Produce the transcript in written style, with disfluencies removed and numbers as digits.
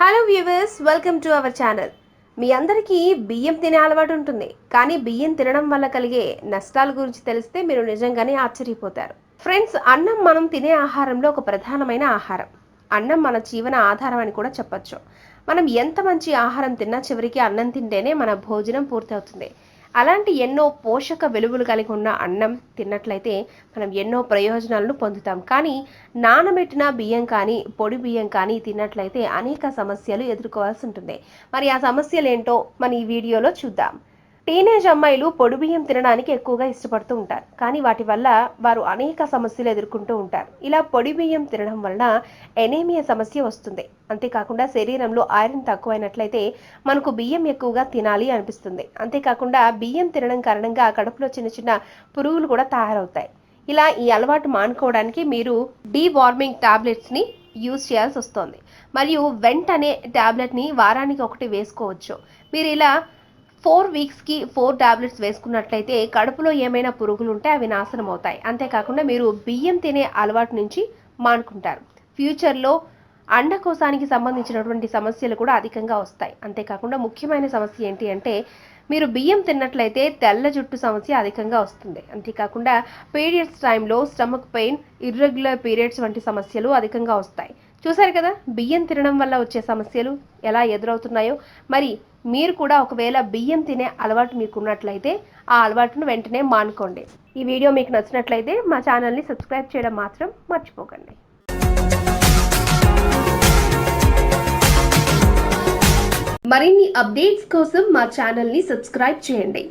Hello viewers, welcome to our channel. మీ అందరికీ బియ్యం తినే అలవాటు ఉంటుంది. కానీ బియ్యం తినడం వల్ల కలిగే నష్టాల గురించి తెలిస్తే మీరు నిజంగానే ఆశ్చర్యపోతారు. ఫ్రెండ్స్, అన్నం మనం తినే ఆహారంలో ఒక ప్రధానమైన ఆహారం. అన్నం మన జీవన ఆధారం అని కూడా చెప్పొచ్చు. మనం ఎంత మంచి ఆహారం తిన్నా చివరికి అన్నం తింటేనే మన భోజనం పూర్తవుతుంది. అలాంటి ఎన్నో పోషక విలువలు కలిగి ఉన్న అన్నం తిన్నట్లయితే మనం ఎన్నో ప్రయోజనాలను పొందుతాం. కానీ నానబెట్టిన బియ్యం కానీ పొడి బియ్యం కానీ తిన్నట్లయితే అనేక సమస్యలు ఎదుర్కోవాల్సి ఉంటుంది. మరి ఆ సమస్యలు ఏంటో మన ఈ వీడియోలో చూద్దాం. టీనేజ్ అమ్మాయిలు పొడి బియ్యం తినడానికి ఎక్కువగా ఇష్టపడుతూ ఉంటారు. కానీ వాటి వల్ల వారు అనేక సమస్యలు ఎదుర్కొంటూ ఉంటారు. ఇలా పొడి బియ్యం తినడం వలన ఎనీమియా సమస్య వస్తుంది. అంతేకాకుండా శరీరంలో ఐరన్ తక్కువైనట్లయితే మనకు బియ్యం ఎక్కువగా తినాలి అనిపిస్తుంది. అంతేకాకుండా బియ్యం తినడం కారణంగా కడుపులో చిన్న చిన్న పురుగులు కూడా తయారవుతాయి. ఇలా ఈ అలవాటు మానుకోవడానికి మీరు డీవార్మింగ్ టాబ్లెట్స్ని యూజ్ చేయాల్సి వస్తుంది. మరియు వెంట్ అనే టాబ్లెట్ని వారానికి ఒకటి వేసుకోవచ్చు. మీరు ఇలా 4 వీక్స్కి 4 టాబ్లెట్స్ వేసుకున్నట్లయితే కడుపులో ఏమైనా పురుగులు ఉంటే అవి నాశనం అవుతాయి. అంతేకాకుండా మీరు బియ్యం తినే అలవాటు నుంచి మానుకుంటారు. ఫ్యూచర్లో అండకోశానికి సంబంధించినటువంటి సమస్యలు కూడా అధికంగా వస్తాయి. అంతేకాకుండా ముఖ్యమైన సమస్య ఏంటి అంటే మీరు బియ్యం తిన్నట్లయితే తెల్ల జుట్టు సమస్య అధికంగా వస్తుంది. అంతేకాకుండా పీరియడ్స్ టైంలో స్టమక్ పెయిన్, ఇర్రెగ్యులర్ పీరియడ్స్ వంటి సమస్యలు అధికంగా వస్తాయి. చూసారు కదా బియ్యం తినడం వల్ల వచ్చే సమస్యలు ఎలా ఎదురవుతున్నాయో. మరి మీరు కూడా ఒకవేళ బియ్యం తినే అలవాటు మీకున్నట్లయితే ఆ అలవాటును వెంటనే మానుకోండి. ఈ వీడియో మీకు నచ్చినట్లయితే మా ఛానల్ని సబ్స్క్రైబ్ చేయడం మాత్రం మర్చిపోకండి. మరిన్ని అప్డేట్స్ కోసం మా ఛానల్ని సబ్స్క్రైబ్ చేయండి.